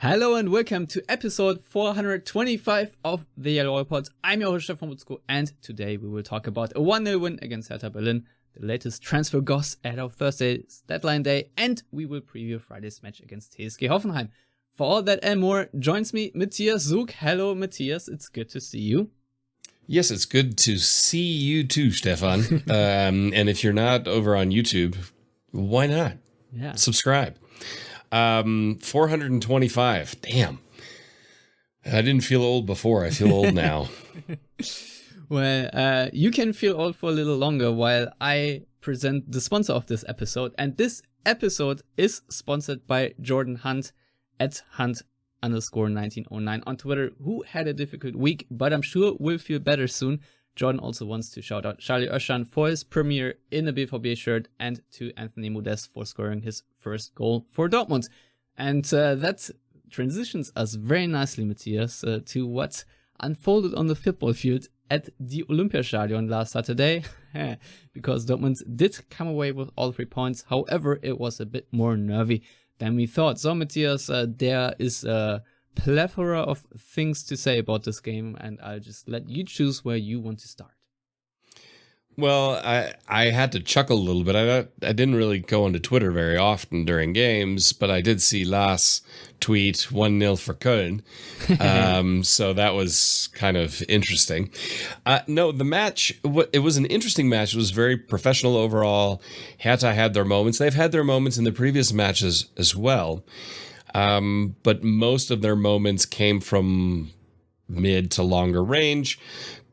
Hello and welcome to episode 425 of the Yellowwallpod. I'm your host Stefan Wutzko, and today we will talk about a 1-0 win against Hertha Berlin, the latest transfer goss ahead of Thursday's deadline day, and we will preview Friday's match against TSG Hoffenheim. For all that and more, joins me Matthias Zug. Hello Matthias, it's good to see you. Yes, it's good to see you too, Stefan. And if you're not over on YouTube, why not? Yeah. Subscribe. 425. Damn. I didn't feel old before. I feel old now. Well, you can feel old for a little longer while I present the sponsor of this episode. And this episode is sponsored by Jordan Hunt at Hunt_1909 on Twitter, who had a difficult week, but I'm sure will feel better soon. Jordan also wants to shout out Charlie Özcan for his premiere in a BVB shirt and to Anthony Modeste for scoring his first goal for Dortmund. And that transitions us very nicely, Matthias, to what unfolded on the football field at the Olympiastadion last Saturday, because Dortmund did come away with all 3 points. However, it was a bit more nervy than we thought. So, Matthias, there is a plethora of things to say about this game, and I'll just let you choose where you want to start. Well, I had to chuckle a little bit. I didn't really go onto Twitter very often during games, but I did see Lars tweet 1-0 for Köln. So that was kind of interesting. No, the match, it was an interesting match. It was very professional overall. Hertha had their moments. They've had their moments in the previous matches as well. But most of their moments came from mid to longer range.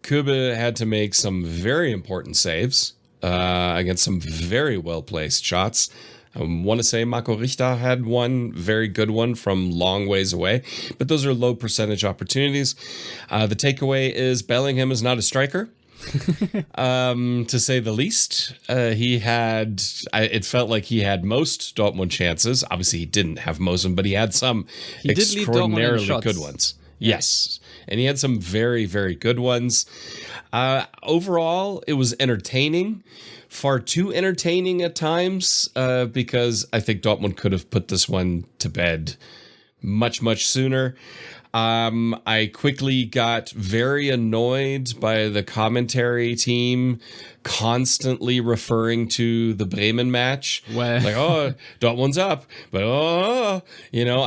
Kube had to make some very important saves against some very well-placed shots. I want to say Marco Richter had one very good one from long ways away, but those are low percentage opportunities. The takeaway is Bellingham is not a striker. To say the least. It felt like he had most Dortmund chances. Obviously he didn't have most of them, but he had some extraordinarily good ones. Yeah. Yes. And he had some very, very good ones. Overall, it was entertaining. Far too entertaining at times, because I think Dortmund could have put this one to bed much, much sooner. I quickly got very annoyed by the commentary team constantly referring to the Bremen match. Well. Like, oh, Dortmund's up, but I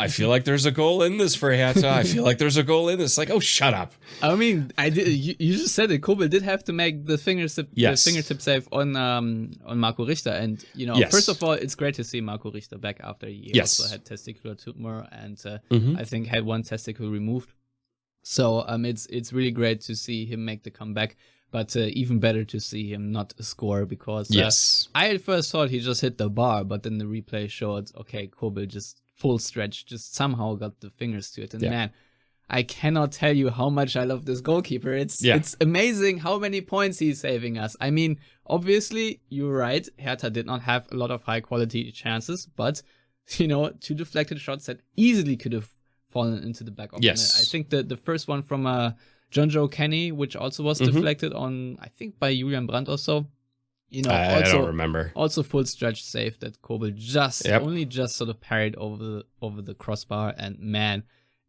feel like there's a goal in this for Hertha. I feel like there's a goal in this. Like, oh, shut up. I mean, you just said it. Kobel did have to make the fingertip save on Marco Richter, and first of all, it's great to see Marco Richter back after he also had testicular tumor, and I think had one testicle removed. So it's really great to see him make the comeback, but even better to see him not score, because I at first thought he just hit the bar, but then the replay showed, okay, Kobel just full stretch, just somehow got the fingers to it, and man, I cannot tell you how much I love this goalkeeper. It's amazing how many points he's saving us. I mean, obviously, you're right. Hertha did not have a lot of high quality chances, but, 2 deflected shots that easily could have fallen into the back of the net. I think the first one from John Joe Kenny, which also was deflected on, I think, by Julian Brandt or so. I don't remember. Also full stretch save that Kobel only just sort of parried over the crossbar, and man,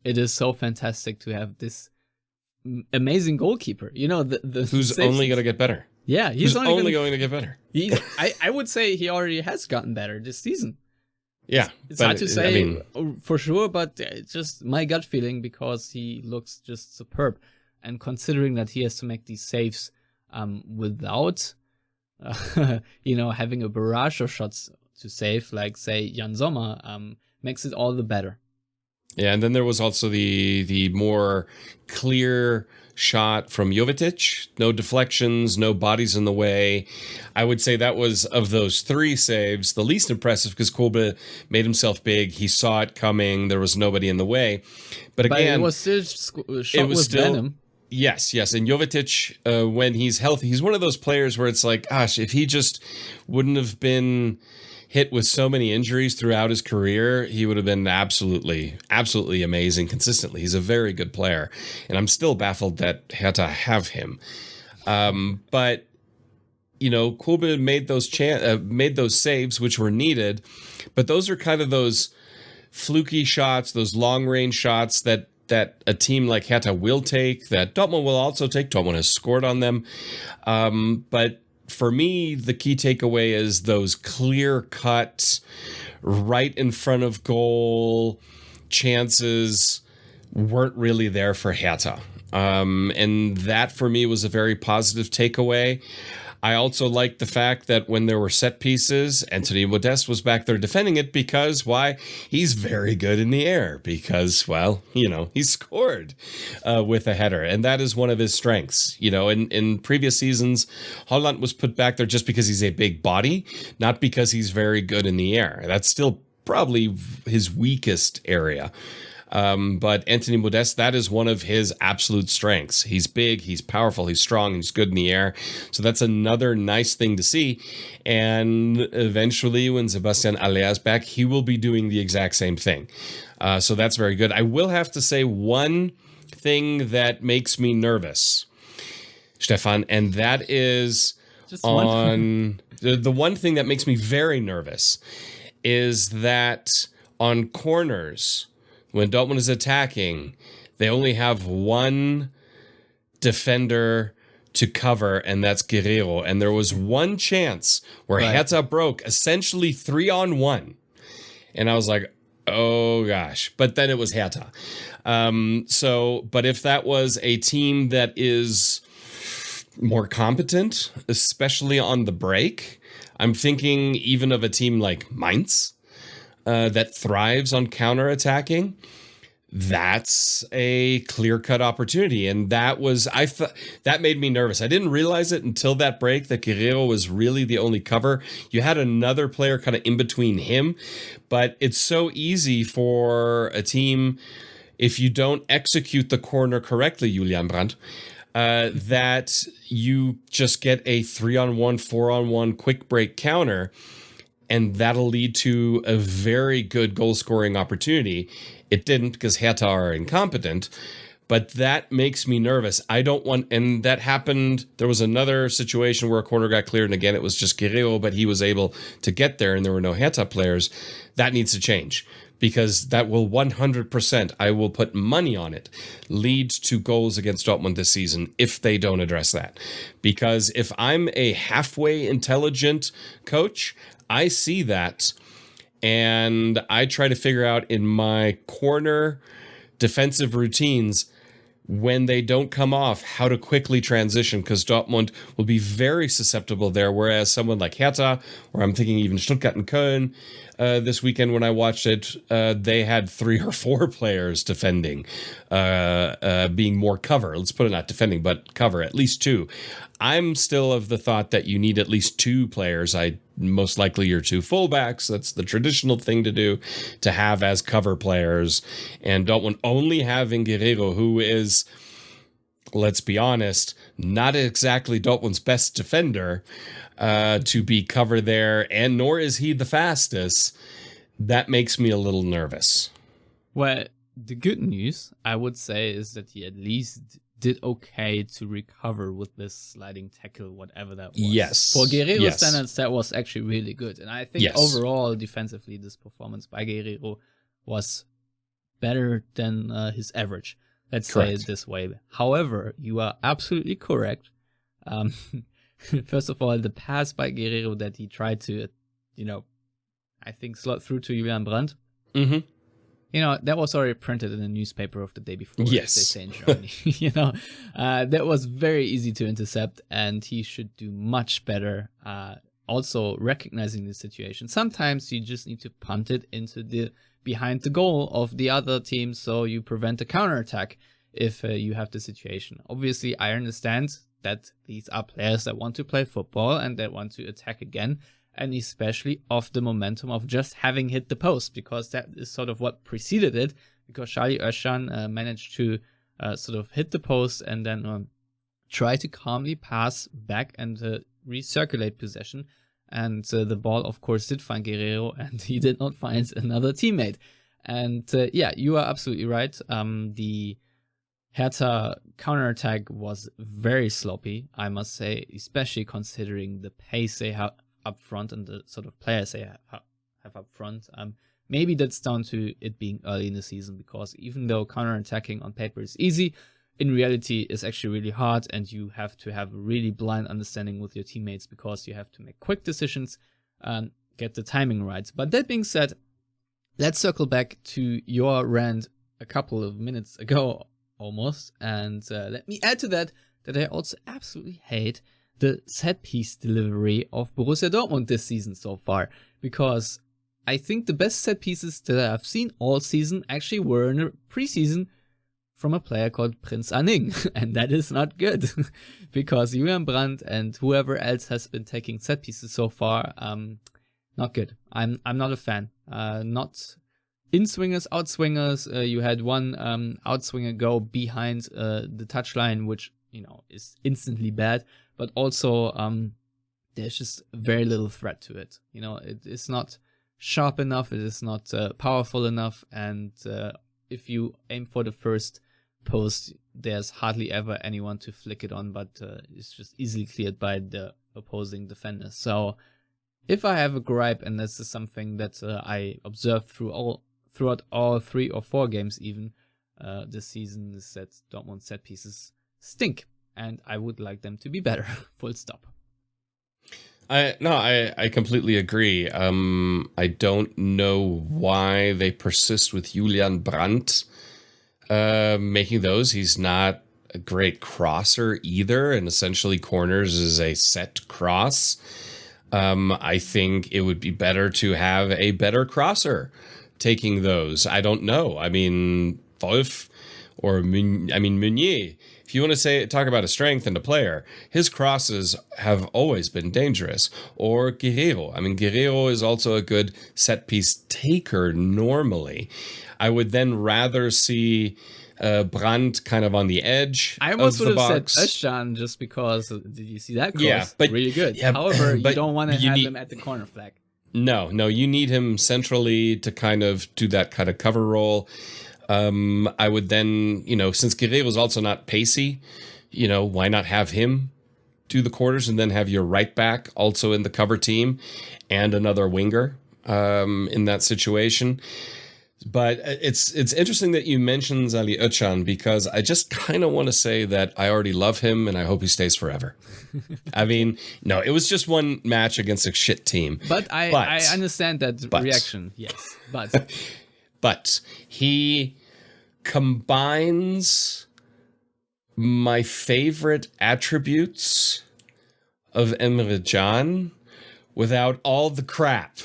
it is so fantastic to have this amazing goalkeeper. Who's only going to get better. Yeah, he's only going to get better. I would say he already has gotten better this season. Yeah. It's hard to say for sure, but it's just my gut feeling, because he looks just superb. And considering that he has to make these saves without, having a barrage of shots to save, like, say, Jan Sommer, makes it all the better. Yeah, and then there was also the more clear shot from Jovetic. No deflections, no bodies in the way. I would say that was, of those 3 saves, the least impressive, because Kobel made himself big. He saw it coming. There was nobody in the way. But again, it was still shot with venom. Yes. And Jovetic, when he's healthy, he's one of those players where it's like, gosh, if he just wouldn't have been hit with so many injuries throughout his career, he would have been absolutely amazing consistently. He's a very good player, and I'm still baffled that Hertha have him. But Kobel made those saves which were needed, but those are kind of those fluky shots, those long-range shots that a team like Hertha will take, that Dortmund will also take. Dortmund has scored on them. But for me, the key takeaway is those clear-cut, right in front of goal chances weren't really there for Hertha. And that, for me, was a very positive takeaway. I also liked the fact that when there were set pieces, Anthony Modeste was back there defending it because, why? He's very good in the air because, well, he scored with a header. And that is one of his strengths. In previous seasons, Holland was put back there just because he's a big body, not because he's very good in the air. That's still probably his weakest area. But Anthony Modeste, that is one of his absolute strengths. He's big, he's powerful, he's strong, he's good in the air. So that's another nice thing to see. And eventually, when Sebastian Aller is back, he will be doing the exact same thing. So that's very good. I will have to say one thing that makes me nervous, Stefan, and that is the one thing that makes me very nervous is that on corners, when Dortmund is attacking, they only have one defender to cover, and that's Guerreiro. And there was one chance where Hertha broke, essentially 3-on-1. And I was like, oh gosh. But then it was Hertha. But if that was a team that is more competent, especially on the break, I'm thinking even of a team like Mainz, that thrives on counterattacking, that's a clear-cut opportunity. And that made me nervous. I didn't realize it until that break that Guerreiro was really the only cover. You had another player kind of in between him, but it's so easy for a team, if you don't execute the corner correctly, Julian Brandt, that you just get a 3-on-1, 4-on-1 quick break counter, and that'll lead to a very good goal-scoring opportunity. It didn't because Hertha are incompetent, but that makes me nervous. And that happened. There was another situation where a corner got cleared, and again, it was just Guerreiro, but he was able to get there, and there were no Hertha players. That needs to change because that will 100%, I will put money on it, lead to goals against Dortmund this season if they don't address that. Because if I'm a halfway intelligent coach, I see that, and I try to figure out in my corner defensive routines when they don't come off how to quickly transition, because Dortmund will be very susceptible there, whereas someone like Hertha, or I'm thinking even Stuttgart and Köln this weekend when I watched it, they had 3 or 4 players defending, being more cover. Let's put it not defending, but cover, at least 2. I'm still of the thought that you need at least 2 players. Most likely your 2 fullbacks. That's the traditional thing to do, to have as cover players. And Dortmund only having Guerreiro, who is, let's be honest, not exactly Dortmund's best defender, to be cover there, and nor is he the fastest. That makes me a little nervous. Well, the good news, I would say, is that he at least did okay to recover with this sliding tackle, whatever that was. Yes. For Guerreiro standards, that was actually really good. And I think overall, defensively, this performance by Guerreiro was better than his average. Let's say it this way. However, you are absolutely correct. First of all, the pass by Guerreiro that he tried to, I think slot through to Julian Brandt. Mm-hmm. That was already printed in the newspaper of the day before. Yes. They say in Germany. That was very easy to intercept, and he should do much better. Also recognizing the situation. Sometimes you just need to punt it into the behind the goal of the other team, so you prevent a counterattack if you have the situation. Obviously, I understand that these are players that want to play football and that want to attack again. And especially off the momentum of just having hit the post, because that is sort of what preceded it, because Charlie Özcan managed to sort of hit the post and then try to calmly pass back and recirculate possession. And the ball, of course, did find Guerreiro, and he did not find another teammate. And you are absolutely right. The Hertha counterattack was very sloppy, I must say, especially considering the pace they have up front and the sort of players they have up front. maybe that's down to it being early in the season, because even though counterattacking on paper is easy, in reality it's actually really hard, and you have to have a really blind understanding with your teammates, because you have to make quick decisions and get the timing right. But that being said, let's circle back to your rant a couple of minutes ago almost, and let me add to that I also absolutely hate the set piece delivery of Borussia Dortmund this season so far, because I think the best set pieces that I've seen all season actually were in the preseason from a player called Prince Anning, and that is not good because Julian Brandt and whoever else has been taking set pieces so far, not good. I'm not a fan. Not in-swingers, out-swingers. You had one out-swinger go behind the touchline, which, you know, is instantly bad, but also there's just very little threat to it. You know, it's not sharp enough, it is not powerful enough, and if you aim for the first post, there's hardly ever anyone to flick it on, but it's just easily cleared by the opposing defender. So if I have a gripe, and this is something that I observed throughout all 3 or 4 games even this season, is that Dortmund set pieces stink, and I would like them to be better. Full stop. I completely agree. I don't know why they persist with Julian Brandt making those. He's not a great crosser either, and essentially corners is a set cross. I think it would be better to have a better crosser taking those. I don't know. I mean, Wolf or Meunier. If you want to talk about a strength in a player, his crosses have always been dangerous. Or Guerreiro. I mean, Guerreiro is also a good set piece taker normally. I would then rather see Brandt kind of on the edge. I almost would have said Özcan just because. Did you see that cross? Yeah, but really good. Yeah, however, you don't want to have him at the corner flag. No, you need him centrally to kind of do that kind of cover role. I would then, since Guerreiro is also not pacey, why not have him do the quarters and then have your right back also in the cover team and another winger in that situation. But it's interesting that you mentioned Salih Özcan, because I just kind of want to say that I already love him and I hope he stays forever. I mean, no, it was just one match against a shit team. But I understand that reaction, yes. But he combines my favorite attributes of Emre Can without all the crap.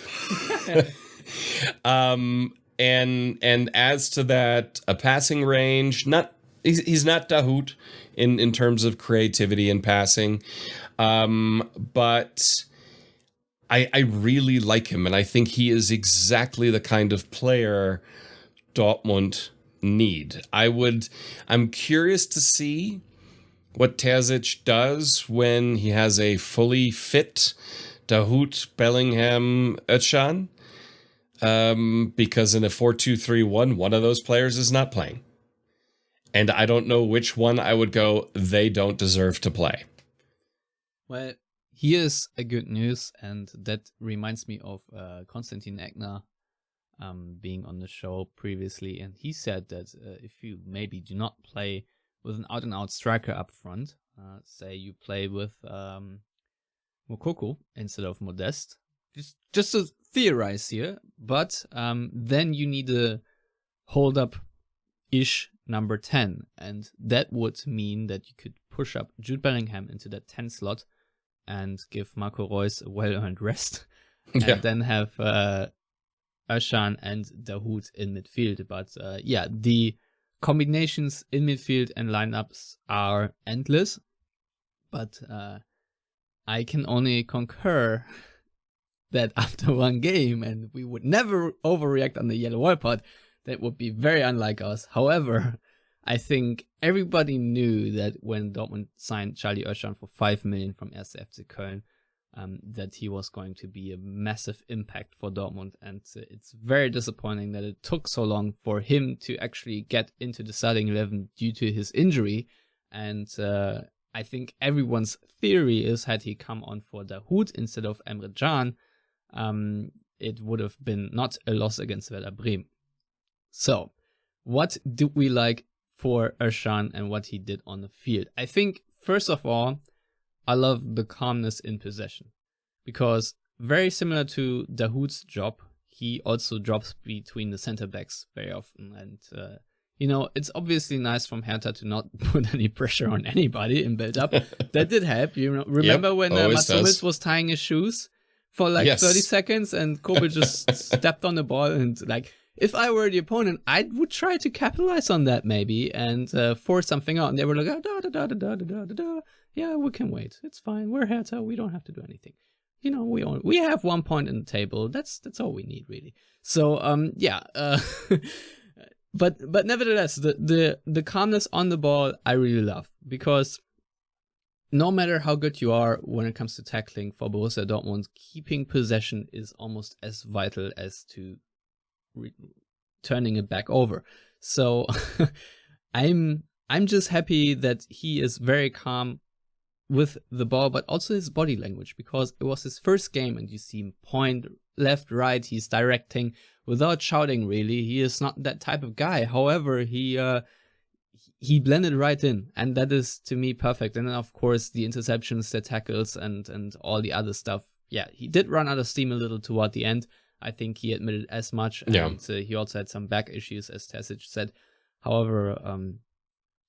And adds to that a passing range. He's not Dahoud in terms of creativity and passing, but I really like him, and I think he is exactly the kind of player Dortmund need. I'm curious to see what Terzic does when he has a fully fit Dahoud, Bellingham, Özcan. Because in a 4-2-3-1, one of those players is not playing. And I don't know which one I would go, they don't deserve to play. Well, here's a good news, and that reminds me of Konstantin Egner being on the show previously, and he said that if you maybe do not play with an out-and-out striker up front, say you play with Moukoko instead of Modeste, just to theorize here, but then you need a hold-up-ish number 10, and that would mean that you could push up Jude Bellingham into that 10 slot and give Marco Reus a well-earned rest, and then have Özcan and Dahoud in midfield. But the combinations in midfield and lineups are endless, but I can only concur that after one game, and we would never overreact on the Yellowwallpod, that would be very unlike us. However, I think everybody knew that when Dortmund signed Charlie Özcan for 5 million from 1. FC Köln, that he was going to be a massive impact for Dortmund, and it's very disappointing that it took so long for him to actually get into the starting 11 due to his injury. And I think everyone's theory is, had he come on for Dahoud instead of Emre Can, it would have been not a loss against Werder Bremen. So, what do we like for Özcan and what he did on the field? I think, first of all, I love the calmness in possession. Because very similar to Dahoud's job, he also drops between the center backs very often. And, it's obviously nice from Hertha to not put any pressure on anybody in build-up. That did help. Remember when Mats Hummels was tying his shoes for 30 seconds and Kobel just stepped on the ball and if I were the opponent, I would try to capitalize on that maybe and force something out. And they were like, yeah, we can wait. It's fine. We're Hertha. We don't have to do anything. We have 1 point in the table. That's all we need really. So but nevertheless, the calmness on the ball I really love, because no matter how good you are when it comes to tackling for Borussia Dortmund, keeping possession is almost as vital as to turning it back over. So I'm just happy that he is very calm with the ball, but also his body language, because it was his first game and you see him point left, right, he's directing without shouting really. He is not that type of guy. However, he blended right in, and that is to me perfect. And then of course the interceptions, the tackles and all the other stuff. Yeah, he did run out of steam a little toward the end. I think he admitted as much, and he also had some back issues, as Terzic said. However,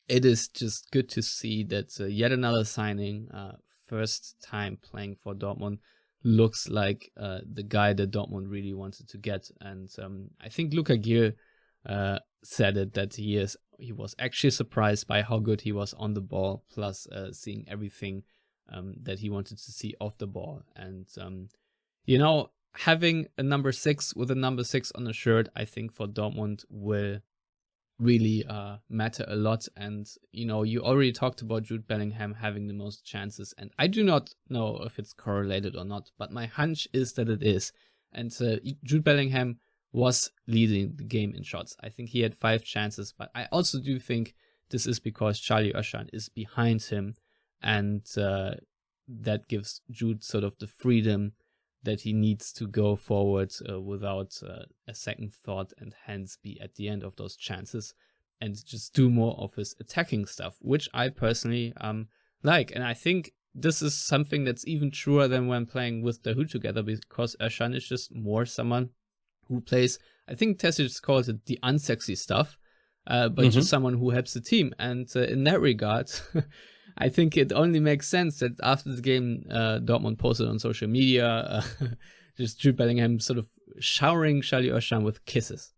it is just good to see that yet another signing, first time playing for Dortmund, looks like the guy that Dortmund really wanted to get. And I think Luka Gil said it, that he was actually surprised by how good he was on the ball, plus seeing everything that he wanted to see off the ball. And having a number 6 with a number 6 on the shirt, I think for Dortmund will really matter a lot. And you already talked about Jude Bellingham having the most chances, and I do not know if it's correlated or not, but my hunch is that it is. And Jude Bellingham was leading the game in shots. I think he had 5 chances, but I also do think this is because Charlie Özcan is behind him, and that gives Jude sort of the freedom that he needs to go forward without a second thought, and hence be at the end of those chances and just do more of his attacking stuff, which I personally like. And I think this is something that's even truer than when playing with Dahoud together, because Özcan is just more someone who plays, I think Terzic calls it the unsexy stuff, but just someone who helps the team. And in that regard, I think it only makes sense that after the game, Dortmund posted on social media, just Jude Bellingham sort of showering Charlie Özcan with kisses.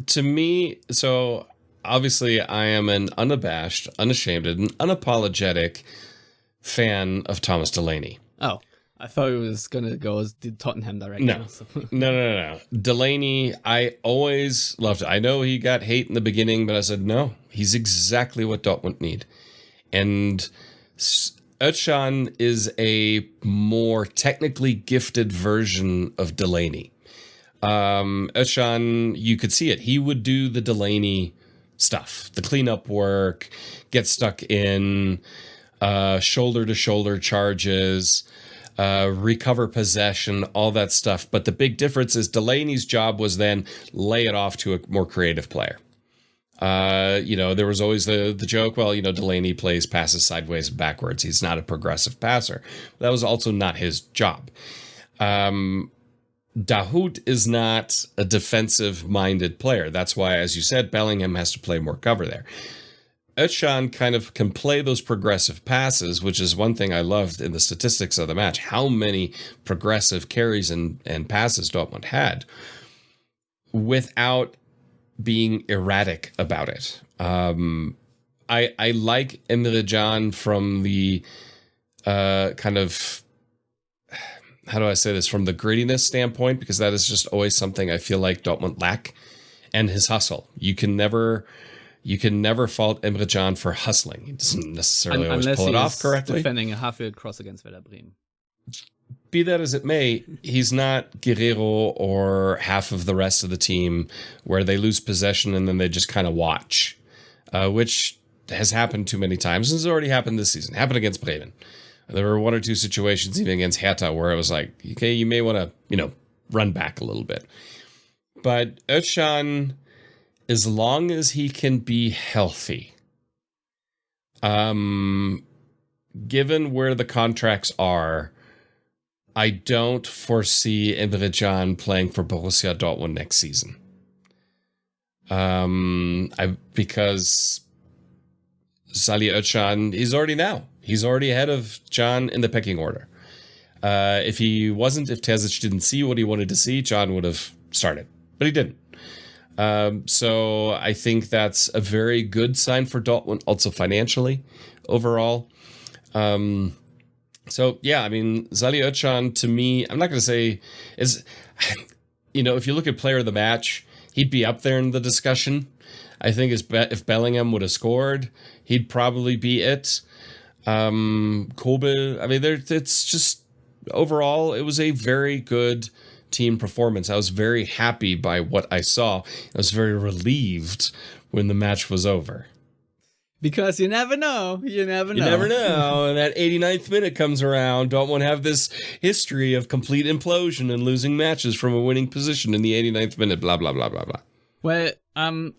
To me, so obviously I am an unabashed, unashamed, and unapologetic fan of Thomas Delaney. Oh, I thought it was going to go as the Tottenham director. No. No. Delaney, I always loved it. I know he got hate in the beginning, but I said, no, he's exactly what Dortmund need. And Özcan is a more technically gifted version of Delaney. Özcan, you could see it. He would do the Delaney stuff, the cleanup work, get stuck in, shoulder-to-shoulder charges, recover possession, all that stuff. But the big difference is Delaney's job was then lay it off to a more creative player. There was always the joke, Delaney plays passes sideways and backwards. He's not a progressive passer. That was also not his job. Dahoud is not a defensive-minded player. That's why, as you said, Bellingham has to play more cover there. Özcan kind of can play those progressive passes, which is one thing I loved in the statistics of the match, how many progressive carries and passes Dortmund had, without being erratic about it. I like Emre Can from the kind of, how do I say this, from the grittiness standpoint, because that is just always something I feel like Dortmund lack, and his hustle. You can never fault Emre Can for hustling. He doesn't necessarily always pull it off correctly. Defending a half-field cross against Werder Bremen. Be that as it may, he's not Guerrero or half of the rest of the team where they lose possession and then they just kind of watch, which has happened too many times. It's already happened this season. Happened against Bremen. There were 1 or 2 situations even against Hertha where it was like, okay, you may want to, run back a little bit. But Özcan, as long as he can be healthy, given where the contracts are, I don't foresee Emre Can playing for Borussia Dortmund next season. Because Salih Özcan, he's already ahead of Can in the pecking order. If Terzic didn't see what he wanted to see, Can would have started, but he didn't. So I think that's a very good sign for Dortmund, also financially, overall. So yeah, I mean, Salih Özcan, to me, I'm not going to say is, if you look at player of the match, he'd be up there in the discussion. I think if Bellingham would have scored, he'd probably be it. Kobel, I mean, it's just overall, it was a very good team performance. I was very happy by what I saw. I was very relieved when the match was over. Because you never know. You never know. And that 89th minute comes around. Don't want to have this history of complete implosion and losing matches from a winning position in the 89th minute. Blah, blah, blah, blah, blah. Well, I'm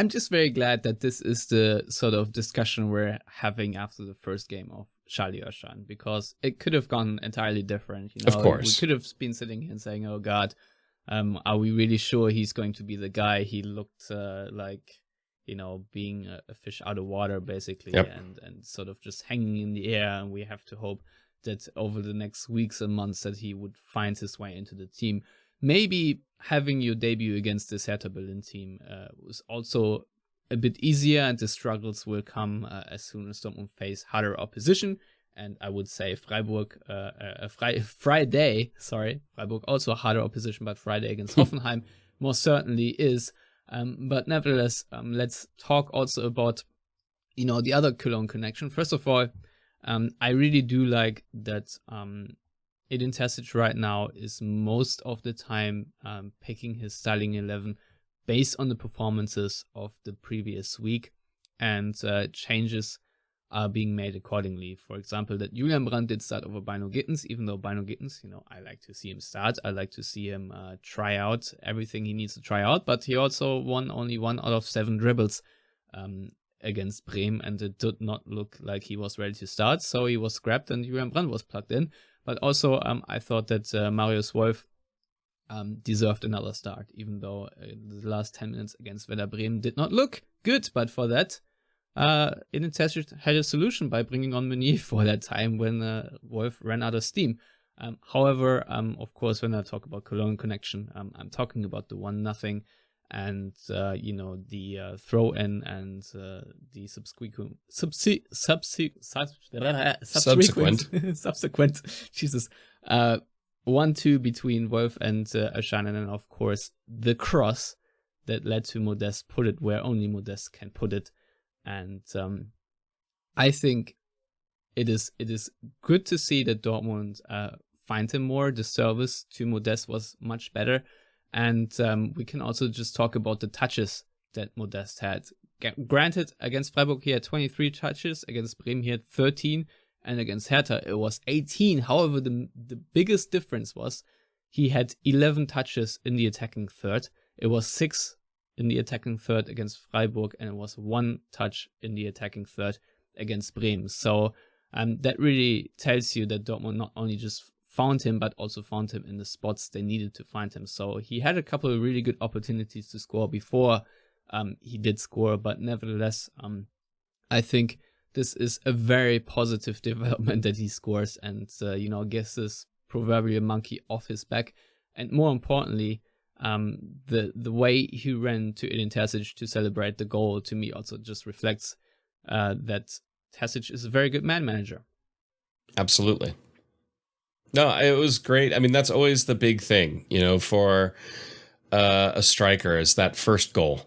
just very glad that this is the sort of discussion we're having after the first game of Salih Özcan, because it could have gone entirely different. Of course. We could have been sitting here and saying, oh, God, are we really sure he's going to be the guy? He looked like, being a fish out of water, basically, yep. and sort of just hanging in the air. And we have to hope that over the next weeks and months that he would find his way into the team. Maybe having your debut against this Hertha Berlin team was also a bit easier, and the struggles will come as soon as Dortmund face harder opposition. And I would say Freiburg also harder opposition, but Friday against Hoffenheim most certainly is. But nevertheless, let's talk also about, the other Cologne connection. First of all, I really do like that Edin Terzic right now is most of the time picking his starting 11 based on the performances of the previous week, and changes are being made accordingly. For example, that Julian Brandt did start over Bynoe-Gittens, even though Bynoe-Gittens, I like to see him start. I like to see him try out everything he needs to try out, but he also won only 1 out of 7 dribbles against Bremen, and it did not look like he was ready to start, so he was scrapped and Julian Brandt was plugged in. But also, I thought that Marius Wolf deserved another start, even though the last 10 minutes against Werder Bremen did not look good. But for that, Edin Terzic had a solution by bringing on Meunier for that time when Wolf ran out of steam. However, of course, when I talk about Cologne connection, I'm talking about the 1-0 and the throw-in and the subsequent Jesus 1-2 between Wolf and Özcan, and then of course the cross that led to Modeste put it where only Modeste can put it. And I think it is good to see that Dortmund find him more. The service to Modeste was much better. And we can also just talk about the touches that Modeste had. Granted, against Freiburg he had 23 touches, against Bremen he had 13, and against Hertha it was 18. However, the biggest difference was he had 11 touches in the attacking third. It was 6 in the attacking third against Freiburg, and it was 1 touch in the attacking third against Bremen. So that really tells you that Dortmund not only just found him, but also found him in the spots they needed to find him. So he had a couple of really good opportunities to score before he did score, but nevertheless, I think this is a very positive development that he scores and, gets this proverbial monkey off his back. And more importantly, the way he ran to Edin Terzic to celebrate the goal, to me also just reflects that Terzic is a very good man manager. Absolutely. No, it was great. I mean, that's always the big thing, for a striker, is that first goal.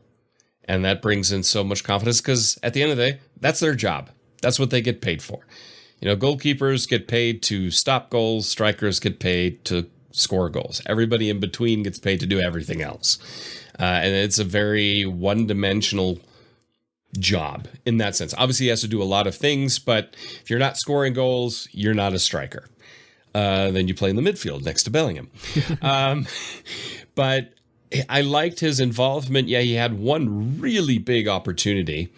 And that brings in so much confidence because at the end of the day, that's their job. That's what they get paid for. Goalkeepers get paid to stop goals. Strikers get paid to score goals. Everybody in between gets paid to do everything else. And it's a very one-dimensional job in that sense. Obviously, he has to do a lot of things, but if you're not scoring goals, you're not a striker. Then you play in the midfield next to Bellingham. But I liked his involvement. Yeah, he had one really big opportunity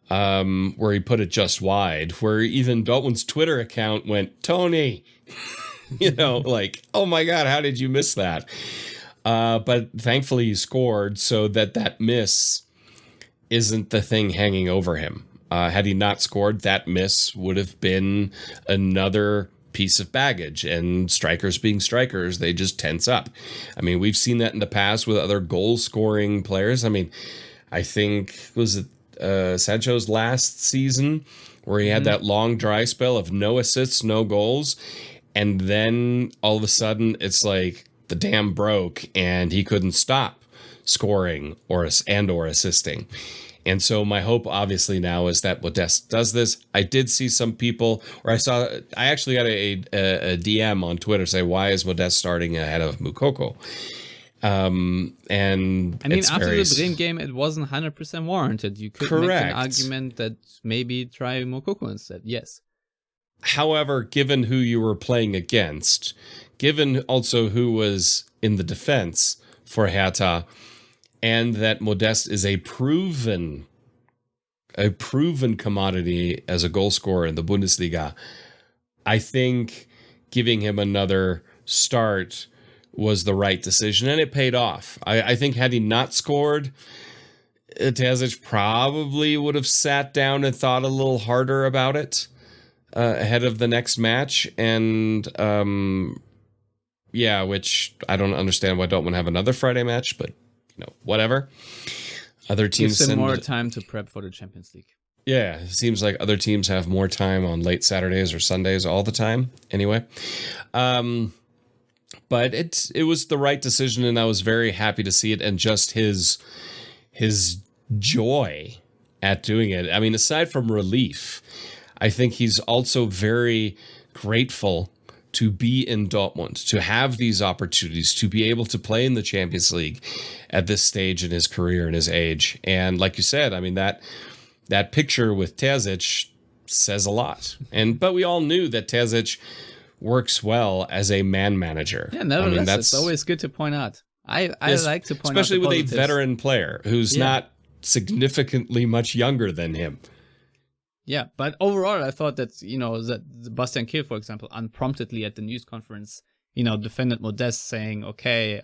where he put it just wide, where even Dortmund's Twitter account went, Tony, like, oh my God, how did you miss that? But thankfully he scored so that miss isn't the thing hanging over him. Had he not scored, that miss would have been another piece of baggage, and strikers being strikers, they just tense up. I mean, we've seen that in the past with other goal-scoring players. I mean, I think, was it Sancho's last season where he had that long dry spell of no assists, no goals, and then all of a sudden it's like the dam broke and he couldn't stop scoring or assisting. And so my hope, obviously, now is that Modeste does this. I did see some people, or I actually got a DM on Twitter say, why is Modeste starting ahead of Moukoko? And I mean, after the Bremen game, it wasn't 100% warranted. You could make an argument that maybe try Moukoko instead. Yes. However, given who you were playing against, given also who was in the defense for Hertha, and that Modeste is a proven commodity as a goal scorer in the Bundesliga, I think giving him another start was the right decision, and it paid off. I think had he not scored, Terzic probably would have sat down and thought a little harder about it ahead of the next match, and which I don't understand why Dortmund have another Friday match, but whatever. Other teams gives them more time to prep for the Champions League. Yeah, it seems like other teams have more time on late Saturdays or Sundays all the time. Anyway, but it was the right decision, and I was very happy to see it, and just his joy at doing it. I mean, aside from relief, I think he's also very grateful to be in Dortmund, to have these opportunities, to be able to play in the Champions League at this stage in his career and his age. And like you said, I mean, that picture with Terzic says a lot. But we all knew that Terzic works well as a man manager. Yeah, nevertheless, it's always good to point out. I like to point out, especially with a veteran player who's not significantly much younger than him. Yeah, but overall, I thought that, that Bastian Kehl, for example, unpromptedly at the news conference, defended Modeste, saying, okay,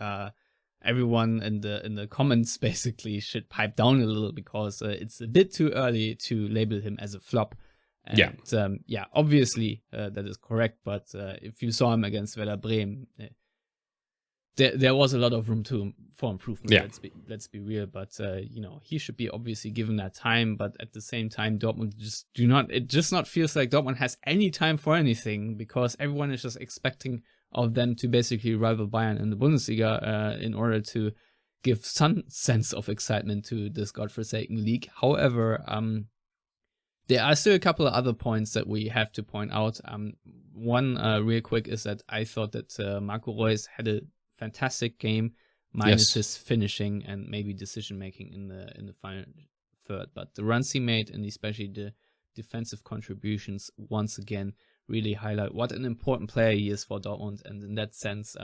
everyone in the comments basically should pipe down a little because it's a bit too early to label him as a flop. And, obviously that is correct, but if you saw him against Werder Bremen, there was a lot of room for improvement. Yeah. Let's be real, but he should be obviously given that time. But at the same time, Dortmund just not feels like Dortmund has any time for anything, because everyone is just expecting of them to basically rival Bayern in the Bundesliga in order to give some sense of excitement to this godforsaken league. However, there are still a couple of other points that we have to point out. One real quick is that I thought that Marco Reus had a fantastic game, minus his finishing and maybe decision making in the final third. But the runs he made, and especially the defensive contributions, once again really highlight what an important player he is for Dortmund. And in that sense,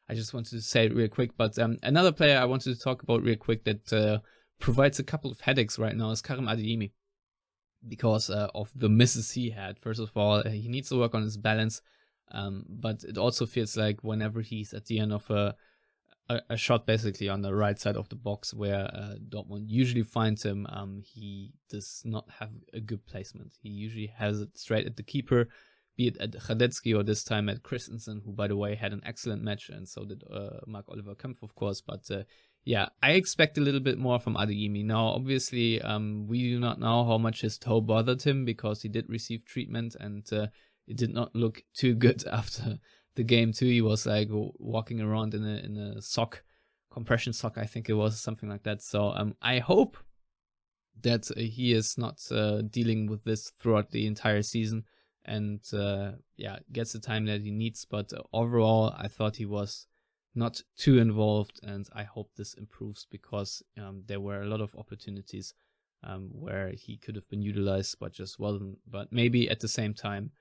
I just wanted to say it real quick. But another player I wanted to talk about real quick that provides a couple of headaches right now is Karim Adeyemi, because of the misses he had. First of all, he needs to work on his balance. But it also feels like whenever he's at the end of a shot, basically on the right side of the box where Dortmund usually finds him, he does not have a good placement. He usually has it straight at the keeper, be it at Radetzky or this time at Christensen, who, by the way, had an excellent match, and so did Marc-Oliver Kempf, of course. But I expect a little bit more from Adeyemi. Now, obviously, we do not know how much his toe bothered him, because he did receive treatment, and it did not look too good after the game too. He was like walking around in a sock, compression sock, I think it was, something like that. So I hope that he is not dealing with this throughout the entire season, and gets the time that he needs. But overall, I thought he was not too involved, and I hope this improves, because there were a lot of opportunities where he could have been utilized, but just wasn't. But maybe at the same time,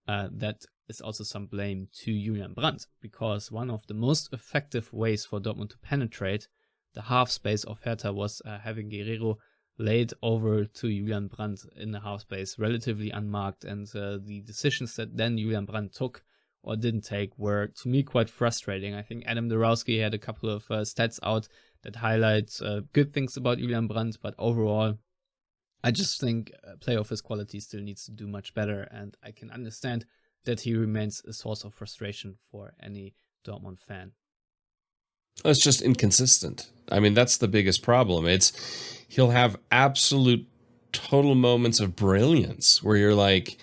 that is also some blame to Julian Brandt, because one of the most effective ways for Dortmund to penetrate the half space of Hertha was having Guerreiro laid over to Julian Brandt in the half space, relatively unmarked, and the decisions that then Julian Brandt took or didn't take were, to me, quite frustrating. I think Adam Dorowski had a couple of stats out that highlight good things about Julian Brandt, but overall, I just think play of his quality still needs to do much better, and I can understand that he remains a source of frustration for any Dortmund fan. It's just inconsistent. I mean, that's the biggest problem. He'll have absolute total moments of brilliance where you're like,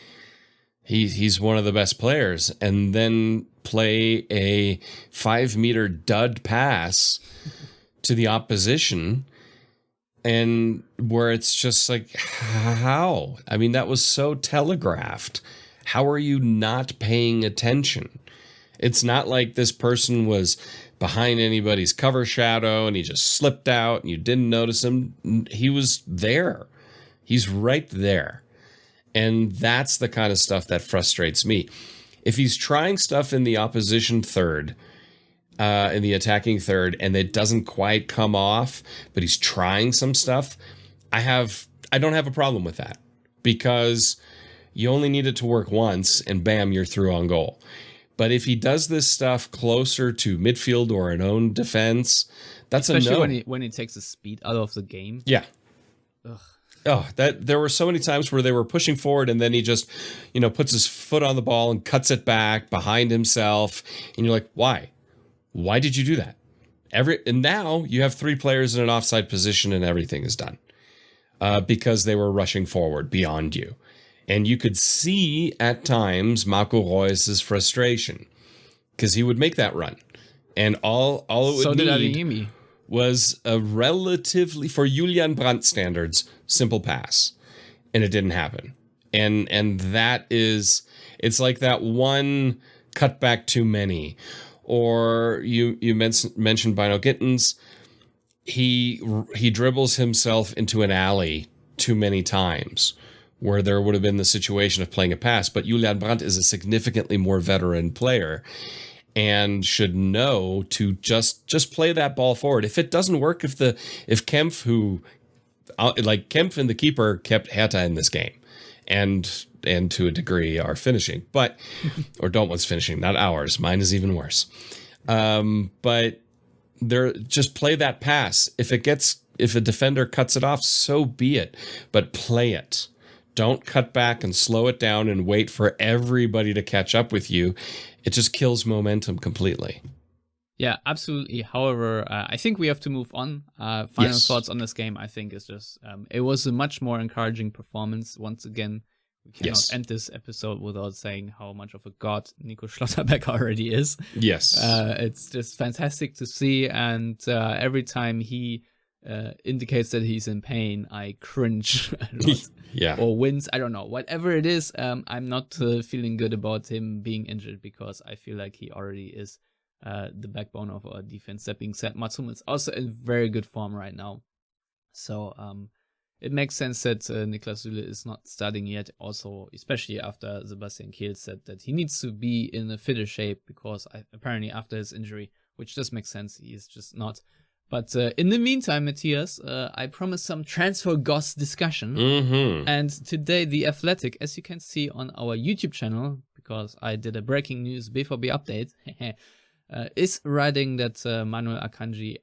he's one of the best players, and then play a 5-meter dud pass to the opposition, and where it's just like, how? I mean, that was so telegraphed. How are you not paying attention? It's not like this person was behind anybody's cover shadow and he just slipped out and you didn't notice him. He was there. He's right there. And that's the kind of stuff that frustrates me. If he's trying stuff in the opposition third, in the attacking third, and it doesn't quite come off, but he's trying some stuff, I don't have a problem with that, because you only need it to work once and bam, you're through on goal. But if he does this stuff closer to midfield or an own defense, that's especially a no. when he takes the speed out of the game. Yeah. Ugh. Oh, there were so many times where they were pushing forward and then he just, puts his foot on the ball and cuts it back behind himself. And you're like, why? Why did you do that? And now you have 3 players in an offside position and everything is done because they were rushing forward beyond you. And you could see at times Marco Reus's frustration because he would make that run. And all it would need was a relatively, for Julian Brandt standards, simple pass. And it didn't happen. And that is, it's like that one cutback too many. Or you mentioned Bynoe-Gittens. He dribbles himself into an alley too many times, where there would have been the situation of playing a pass. But Julian Brandt is a significantly more veteran player and should know to just play that ball forward. If it doesn't work, if Kempf, Kempf and the keeper kept Hertha in this game, and to a degree are finishing, but or Dortmund's finishing, not ours. Mine is even worse. But they're just play that pass. If a defender cuts it off, so be it. But play it. Don't cut back and slow it down and wait for everybody to catch up with you. It just kills momentum completely. Yeah, absolutely. However, I think we have to move on. Final thoughts on this game, I think, is just it was a much more encouraging performance. Once again, we cannot end this episode without saying how much of a god Nico Schlotterbeck already is. Yes. It's just fantastic to see. And every time he indicates that he's in pain, I cringe a lot. Yeah. Or wins, I don't know. Whatever it is, I'm not feeling good about him being injured, because I feel like he already is the backbone of our defense. That being said, Matsum is also in very good form right now. So it makes sense that Niklas Süle is not starting yet. Also, especially after Sebastian Kehl said that he needs to be in a fitter shape, because apparently after his injury, which does make sense, he is just not. But in the meantime, Matthias, I promised some transfer goss discussion. Mm-hmm. And today, The Athletic, as you can see on our YouTube channel, because I did a breaking news BVB update, is writing that Manuel Akanji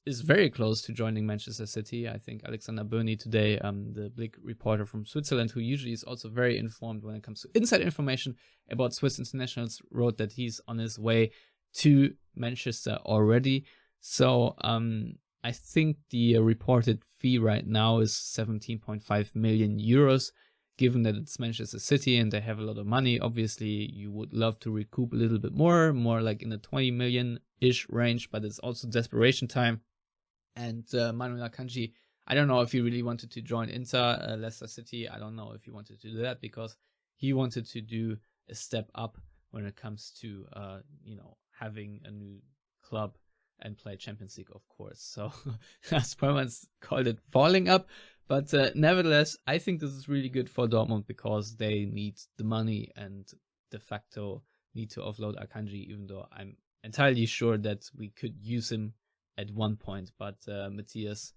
is very close to joining Manchester City. I think Alexander Burney today, the Blick reporter from Switzerland, who usually is also very informed when it comes to inside information about Swiss internationals, wrote that he's on his way to Manchester already. So I think the reported fee right now is 17.5 million euros. Given that it's Manchester City and they have a lot of money, obviously you would love to recoup a little bit more like in the 20 million-ish range, but it's also desperation time. And Manuel Akanji, I don't know if he really wanted to join Inter, Leicester City. I don't know if he wanted to do that, because he wanted to do a step up when it comes to having a new club and play Champions League, of course. So Spurman's called it falling up. But nevertheless, I think this is really good for Dortmund, because they need the money, and de facto need to offload Akanji, even though I'm entirely sure that we could use him at one point. But Matthias,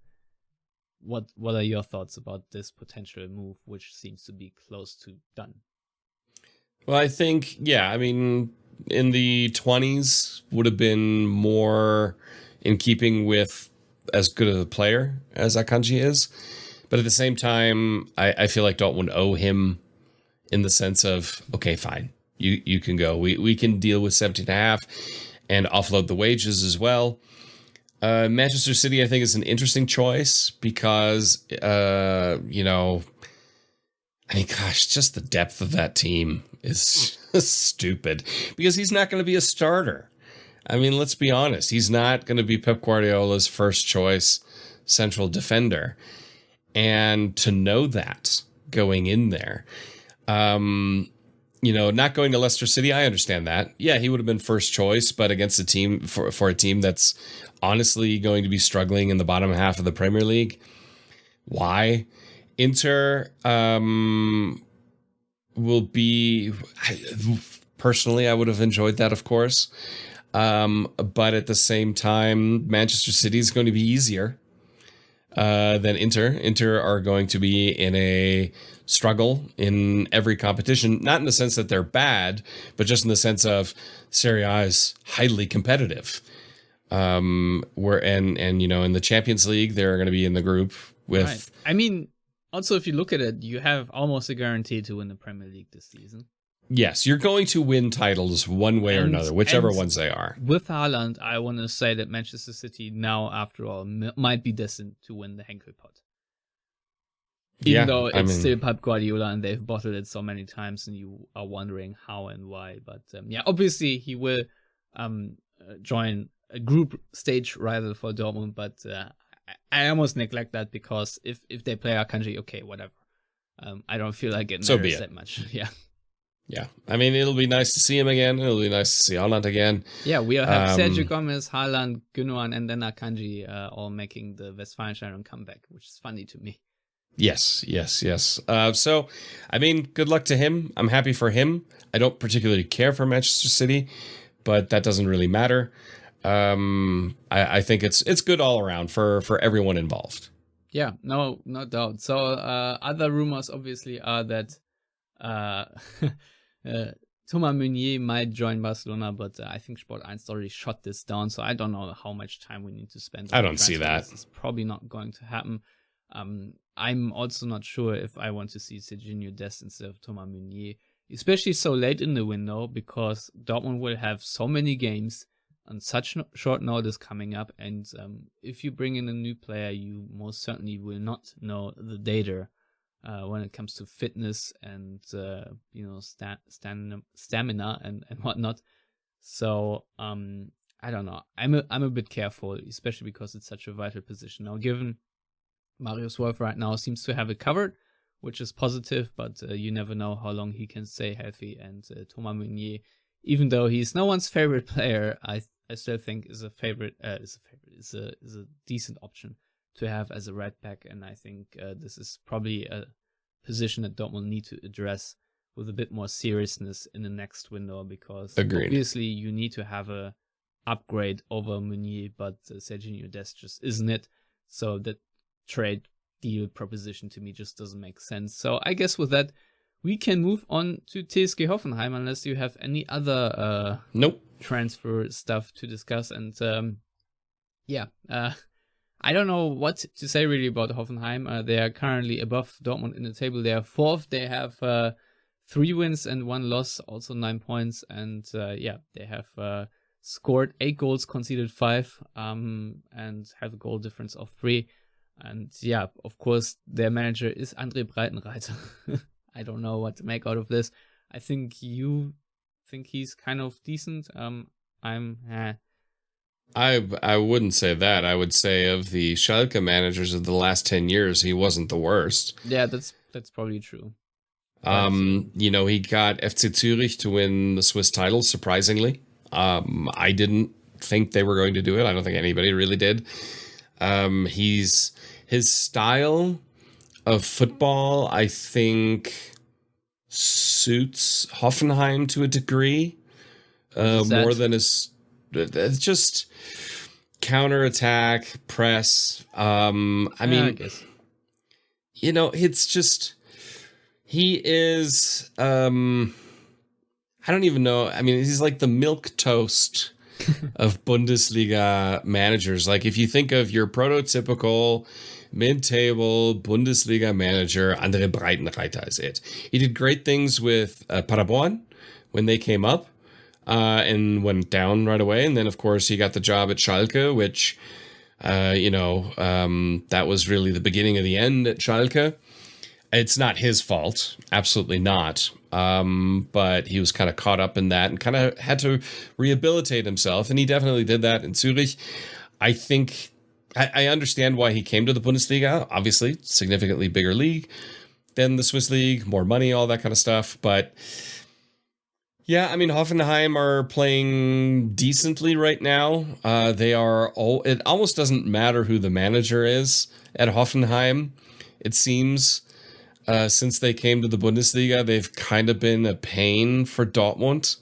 what are your thoughts about this potential move, which seems to be close to done? Well, I think, in the 20s would have been more in keeping with as good of a player as Akanji is. But at the same time, I feel like Dortmund owe him in the sense of, okay, fine, you can go. We can deal with 17.5 and offload the wages as well. Manchester City, I think, is an interesting choice because, just the depth of that team is stupid because he's not going to be a starter. I mean, let's be honest. He's not going to be Pep Guardiola's first choice central defender. And to know that going in there, not going to Leicester City, I understand that. Yeah, he would have been first choice, but against a team for a team that's honestly going to be struggling in the bottom half of the Premier League. Why? Inter will be, personally, I would have enjoyed that, of course. But at the same time, Manchester City is going to be easier than Inter. Inter are going to be in a struggle in every competition, not in the sense that they're bad, but just in the sense of Serie A is highly competitive. In the Champions League, they're going to be in the group with. Right. I mean, also, if you look at it, you have almost a guarantee to win the Premier League this season. Yes, you're going to win titles one way or another, whichever ones they are. With Haaland, I want to say that Manchester City now, after all, might be destined to win the Henkel Pot. Even though it's still Pep Guardiola and they've bottled it so many times and you are wondering how and why. But obviously he will join a group stage rival for Dortmund. But I almost neglect that because if they play Akanji, okay, whatever. I don't feel like it matters that much. Yeah. Yeah, I mean, it'll be nice to see him again. It'll be nice to see Haaland again. Yeah, we'll have Sergio Gomez, Haaland, Gündoğan, and then Akanji all making the Westfalenstadion comeback, which is funny to me. Yes. So, I mean, good luck to him. I'm happy for him. I don't particularly care for Manchester City, but that doesn't really matter. I think it's good all around for everyone involved. Yeah, no doubt. So, other rumors obviously are that Thomas Meunier might join Barcelona, but I think Sport 1 already shot this down, so I don't know how much time we need to spend. I don't see that. It's probably not going to happen. I'm also not sure if I want to see Serginho Dest instead of Thomas Meunier, especially so late in the window, because Dortmund will have so many games on such short notice coming up, and if you bring in a new player, you most certainly will not know the data when it comes to fitness and stamina and whatnot. So I don't know. I'm a bit careful, especially because it's such a vital position now. Given Marius Wolf right now seems to have it covered, which is positive, but you never know how long he can stay healthy. And Thomas Meunier, even though he's no one's favorite player, I still think is a decent option to have as a right back, and I think this is probably a position that Dortmund need to address with a bit more seriousness in the next window, because obviously you need to have a upgrade over Meunier, but Serginho Dest just isn't it. So that trade deal proposition to me just doesn't make sense. So I guess with that, we can move on to TSG Hoffenheim, unless you have any other transfer stuff to discuss. And I don't know what to say really about Hoffenheim. They are currently above Dortmund in the table. They are fourth. They have 3 wins and 1 loss, also 9 points. And they have scored 8 goals, conceded 5, and have a goal difference of 3. And of course, their manager is Andre Breitenreiter. I don't know what to make out of this. I think you think he's kind of decent. I wouldn't say that. I would say of the Schalke managers of the last 10 years, he wasn't the worst. Yeah, that's probably true. He got FC Zurich to win the Swiss title, surprisingly. I didn't think they were going to do it. I don't think anybody really did. His style of football, I think, suits Hoffenheim to a degree, more than it's just counterattack, press. I mean, you know, it's just he is. I don't even know. I mean, he's like the milk toast of Bundesliga managers. Like, if you think of your prototypical mid-table Bundesliga manager, Andre Breitenreiter is it. He did great things with Paderborn when they came up and went down right away. And then, of course, he got the job at Schalke, which, that was really the beginning of the end at Schalke. It's not his fault. Absolutely not. But he was kind of caught up in that and kind of had to rehabilitate himself. And he definitely did that in Zurich. I think I understand why he came to the Bundesliga. Obviously, significantly bigger league than the Swiss league, more money, all that kind of stuff. But yeah, I mean, Hoffenheim are playing decently right now. They are it almost doesn't matter who the manager is at Hoffenheim. It seems since they came to the Bundesliga, they've kind of been a pain for Dortmund.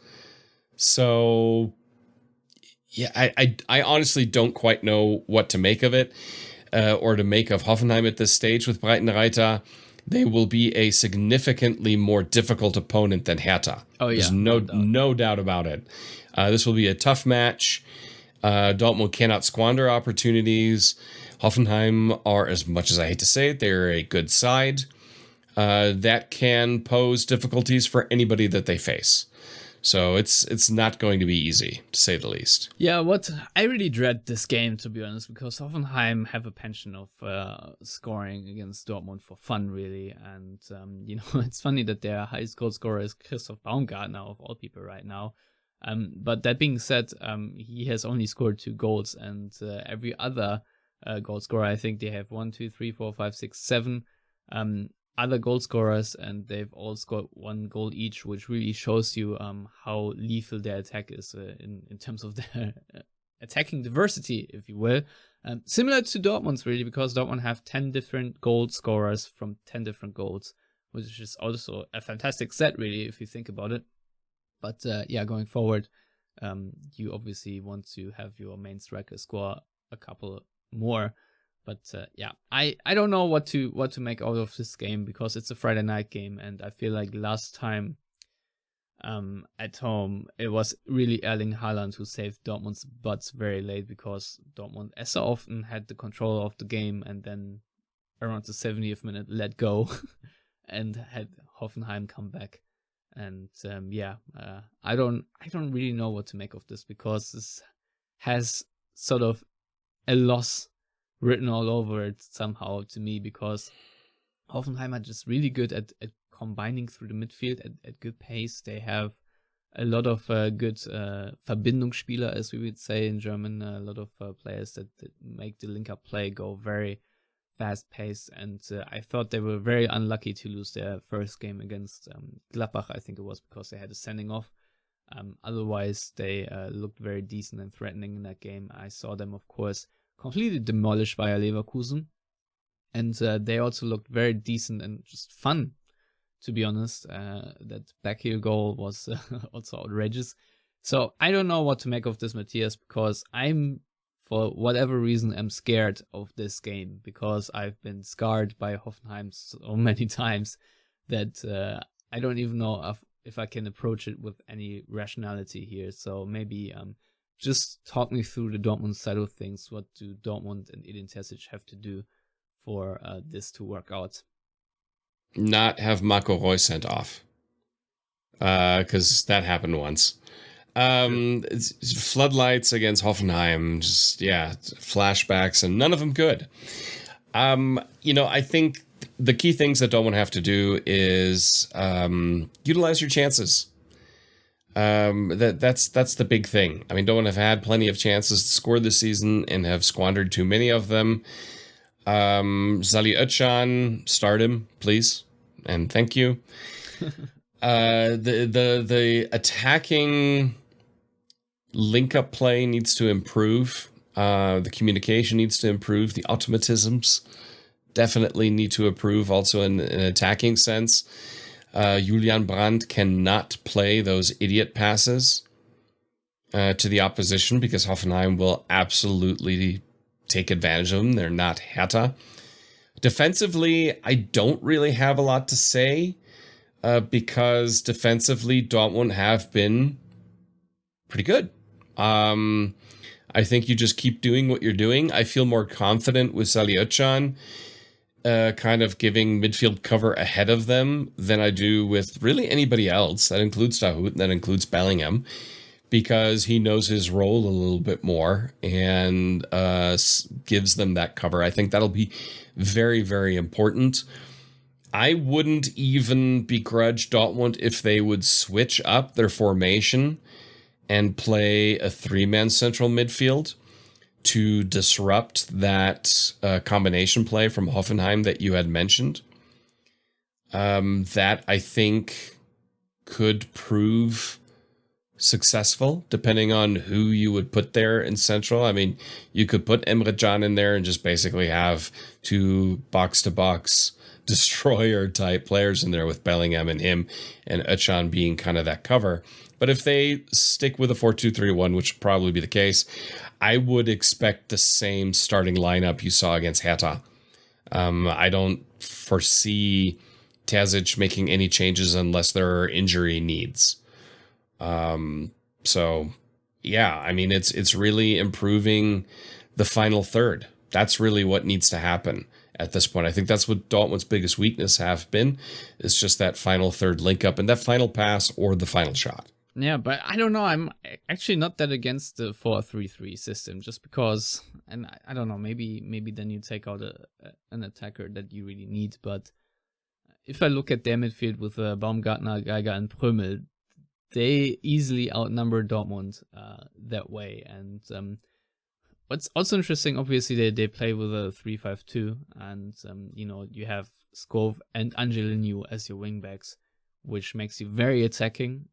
So yeah, I honestly don't quite know what to make of it or to make of Hoffenheim at this stage with Breitenreiter. They will be a significantly more difficult opponent than Hertha. Oh, yeah. There's no doubt about it. This will be a tough match. Dortmund cannot squander opportunities. Hoffenheim are, as much as I hate to say it, they're a good side. That can pose difficulties for anybody that they face. So it's not going to be easy, to say the least. Yeah, I really dread this game, to be honest, because Hoffenheim have a penchant of scoring against Dortmund for fun, really. And, it's funny that their highest goal scorer is Christoph Baumgartner, of all people right now. But that being said, he has only scored 2 goals, and every other goal scorer, I think they have 1, 2, 3, 4, 5, 6, 7 other goal scorers, and they've all scored 1 goal each, which really shows you how lethal their attack is in terms of their attacking diversity, if you will. Similar to Dortmund's, really, because Dortmund have 10 different goal scorers from 10 different goals, which is also a fantastic set, really, if you think about it. But going forward, you obviously want to have your main striker score a couple more. But I don't know what to make out of this game, because it's a Friday night game, and I feel like last time at home it was really Erling Haaland who saved Dortmund's butts very late, because Dortmund, as so often, had the control of the game and then around the 70th minute let go and had Hoffenheim come back. And I don't really know what to make of this, because this has sort of a loss written all over it somehow to me, because Hoffenheim are just really good at combining through the midfield at good pace. They have a lot of good Verbindungsspieler, as we would say in German, a lot of players that make the link-up play go very fast-paced, and I thought they were very unlucky to lose their first game against Gladbach, I think it was, because they had a sending off. Otherwise, they looked very decent and threatening in that game. I saw them, of course, completely demolished by Leverkusen, and they also looked very decent and just fun, to be honest. That backheel goal was also outrageous. So I don't know what to make of this, Matthias, because I'm, for whatever reason, am scared of this game, because I've been scarred by Hoffenheim so many times that I don't even know if I can approach it with any rationality here. So maybe just talk me through the Dortmund side of things. What do Dortmund and Edin Terzic have to do for this to work out? Not have Marco Reus sent off, because that happened once. It's floodlights against Hoffenheim, just flashbacks, and none of them good. I think the key things that Dortmund have to do is utilize your chances. That's the big thing. I mean, Dortmund have had plenty of chances to score this season and have squandered too many of them. Salih Özcan, start him, please, and thank you. The attacking link-up play needs to improve. The communication needs to improve. The automatisms definitely need to improve, also in an attacking sense. Julian Brandt cannot play those idiot passes to the opposition because Hoffenheim will absolutely take advantage of them. They're not Hertha. Defensively, I don't really have a lot to say because defensively, Dortmund have been pretty good. I think you just keep doing what you're doing. I feel more confident with Salih Özcan kind of giving midfield cover ahead of them than I do with really anybody else. That includes Dahoud, and that includes Bellingham, because he knows his role a little bit more and gives them that cover. I think that'll be very, very important. I wouldn't even begrudge Dortmund if they would switch up their formation and play a 3-man central midfield to disrupt that combination play from Hoffenheim that you had mentioned. That, I think, could prove successful, depending on who you would put there in central. I mean, you could put Emre Can in there and just basically have 2 box-to-box destroyer-type players in there with Bellingham and him and Özcan being kind of that cover. But if they stick with a 4-2-3-1, which would probably be the case, I would expect the same starting lineup you saw against Hertha. I don't foresee Terzic making any changes unless there are injury needs. So, yeah, I mean, it's really improving the final third. That's really what needs to happen at this point. I think that's what Dortmund's biggest weakness have been. It's just that final third link up and that final pass or the final shot. Yeah, but I don't know. I'm actually not that against the 4-3-3 system, just because, and I don't know, maybe then you take out an attacker that you really need. But if I look at their midfield with Baumgartner, Geiger, and Prömel, they easily outnumber Dortmund that way. And what's also interesting, obviously, they play with a 3-5-2, and you have Skov and Angelino as your wingbacks, which makes you very attacking.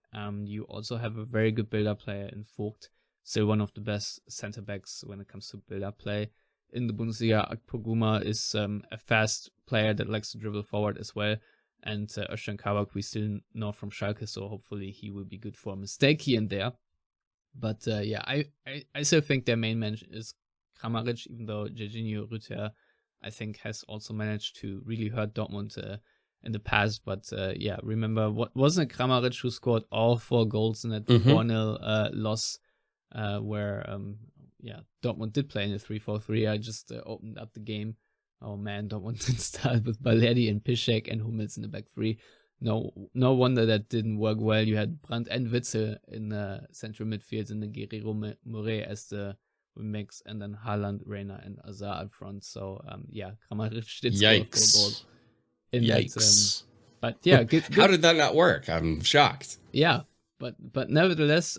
You also have a very good build-up player in Vogt, still one of the best center-backs when it comes to build-up play in the Bundesliga. Akpoguma is a fast player that likes to dribble forward as well. And Özcan Kabak, we still know from Schalke, so hopefully he will be good for a mistake here and there. But I still think their main man is Kramaric, even though Jorginho Rüther, I think, has also managed to really hurt Dortmund in the past. But remember, wasn't it Kramaric who scored all 4 goals in that 4-0 loss where Dortmund did play in a 3-4-3. I just opened up the game. Oh man, Dortmund did start with Balerdi and Piszczek and Hummels in the back 3. No wonder that didn't work well. You had Brandt and Witzel in the central midfield and then Guerreiro Moret as the mix, and then Haaland, Reina, and Azar up front. So Kramaric did score 4 goals. Yikes. But yeah, good. How did that not work? I'm shocked. Yeah, but nevertheless,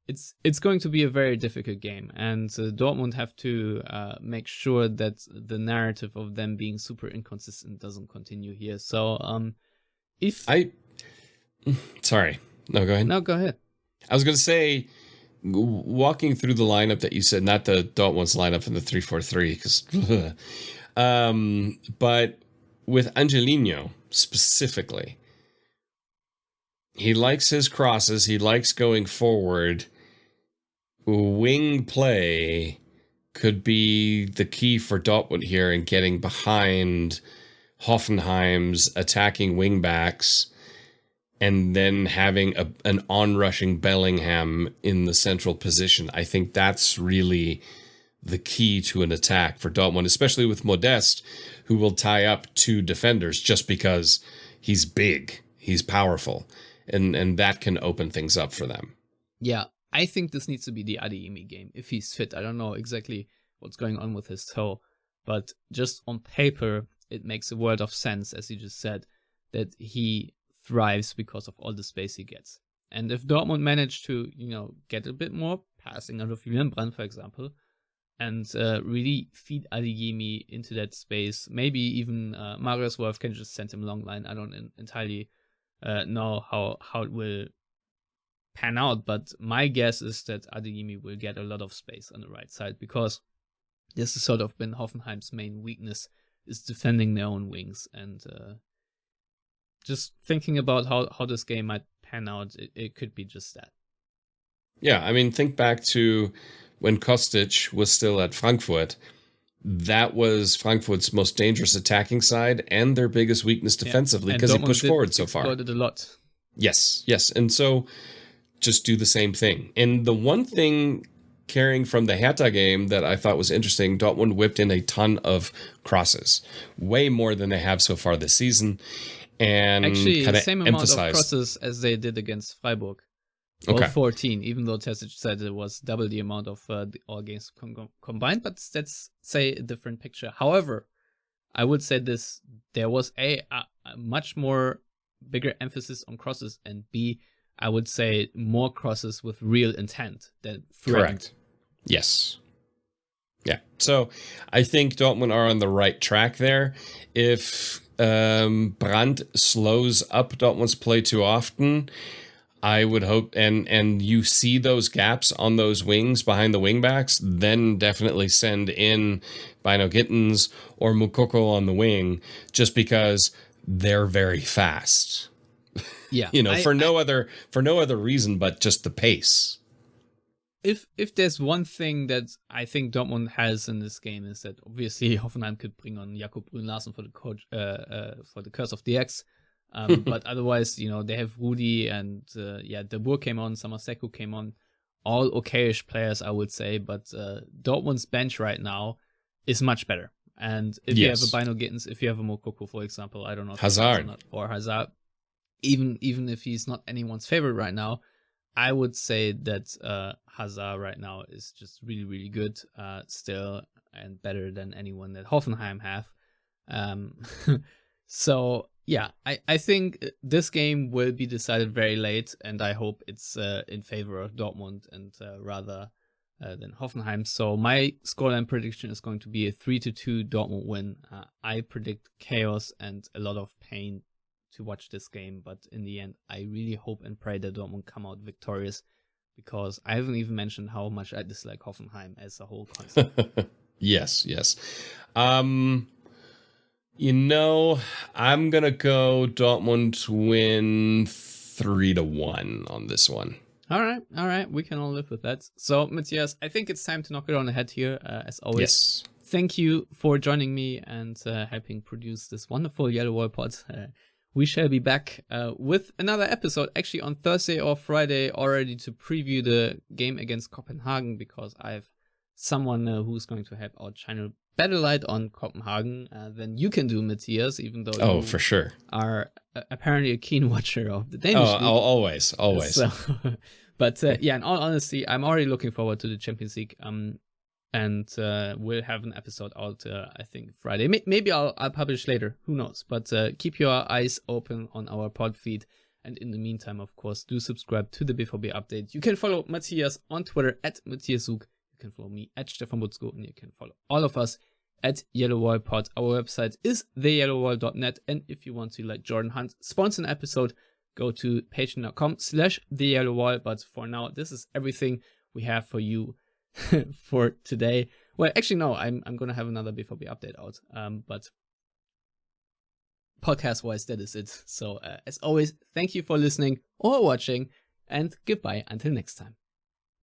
it's going to be a very difficult game, and Dortmund have to make sure that the narrative of them being super inconsistent doesn't continue here. So sorry, no, go ahead. No, go ahead. I was going to say, walking through the lineup that you said, not the Dortmund's lineup in the 3-4-3, but with Angelino specifically, he likes his crosses. He likes going forward. Wing play could be the key for Dortmund here in getting behind Hoffenheim's attacking wingbacks and then having an on-rushing Bellingham in the central position. I think that's really the key to an attack for Dortmund, especially with Modeste, who will tie up 2 defenders just because he's big, he's powerful, and that can open things up for them. Yeah, I think this needs to be the Adeyemi game, if he's fit. I don't know exactly what's going on with his toe, but just on paper, it makes a world of sense, as you just said, that he thrives because of all the space he gets. And if Dortmund manage to, get a bit more passing out of Julian Brandt, for example, and really feed Adeyemi into that space, maybe even Marius Wolf can just send him long line. I don't entirely know how it will pan out, but my guess is that Adeyemi will get a lot of space on the right side, because this has sort of been Hoffenheim's main weakness, is defending their own wings, and just thinking about how this game might pan out, it could be just that. Yeah, I mean, think back to when Kostic was still at Frankfurt. That was Frankfurt's most dangerous attacking side and their biggest weakness defensively because he pushed forward so far. Exploited a lot. Yes. And so just do the same thing. And the one thing carrying from the Hertha game that I thought was interesting, Dortmund whipped in a ton of crosses, way more than they have so far this season. And actually, the same amount of crosses as they did against Freiburg. Okay. 14, even though Tesic said it was double the amount of all games combined, but that's, say, a different picture. However, I would say there was a much more bigger emphasis on crosses, and B, I would say more crosses with real intent than threatened. Correct. Yes. Yeah. So I think Dortmund are on the right track there. If Brandt slows up Dortmund's play too often, I would hope, and you see those gaps on those wings behind the wingbacks, then definitely send in Bynoe-Gittens or Moukoko on the wing, just because they're very fast. Yeah, for no other reason but just the pace. If there's one thing that I think Dortmund has in this game is that obviously Hoffenheim could bring on Jakob Brun-Larsen for the Curse of the X. But otherwise, they have Rudy and De Boer came on, Samaseko came on, all okayish players, I would say. But Dortmund's bench right now is much better. And if you have a Bynoe-Gittens, if you have a Moukoko, for example, I don't know if Hazard or Hazard, even if he's not anyone's favorite right now, I would say that Hazard right now is just really, really good still, and better than anyone that Hoffenheim have. So yeah, I think this game will be decided very late, and I hope it's in favor of Dortmund and rather than Hoffenheim. So my scoreline prediction is going to be a 3-2 Dortmund win. I predict chaos and a lot of pain to watch this game, but in the end, I really hope and pray that Dortmund come out victorious, because I haven't even mentioned how much I dislike Hoffenheim as a whole concept. Yes. I'm gonna go Dortmund to win 3-1 on this one. All right, we can all live with that. So, Matthias, I think it's time to knock it on the head here, as always. Yes. Thank you for joining me and helping produce this wonderful Yellowwallpod. We shall be back with another episode, actually on Thursday or Friday already, to preview the game against Copenhagen, because I have someone who's going to help out channel better light on Copenhagen than you can do, Matthias, even though you for sure are apparently a keen watcher of the Danish league. Always. So, but in all honesty, I'm already looking forward to the Champions League. And we'll have an episode out, I think, Friday. Maybe I'll publish later. Who knows? But keep your eyes open on our pod feed. And in the meantime, of course, do subscribe to the BVB Update. You can follow Matthias on Twitter at MatthiasZug. You can follow me at Stefan Butzko. And you can follow all of us at Yellowwallpod. Our website is theyellowwall.net. And if you want to, like Jordan Hunt, sponsor an episode, go to patreon.com/theyellowwall. But for now, this is everything we have for you for today. Well, actually, no, I'm gonna have another BVB update out. But podcast wise, that is it. So as always, thank you for listening or watching, and goodbye until next time.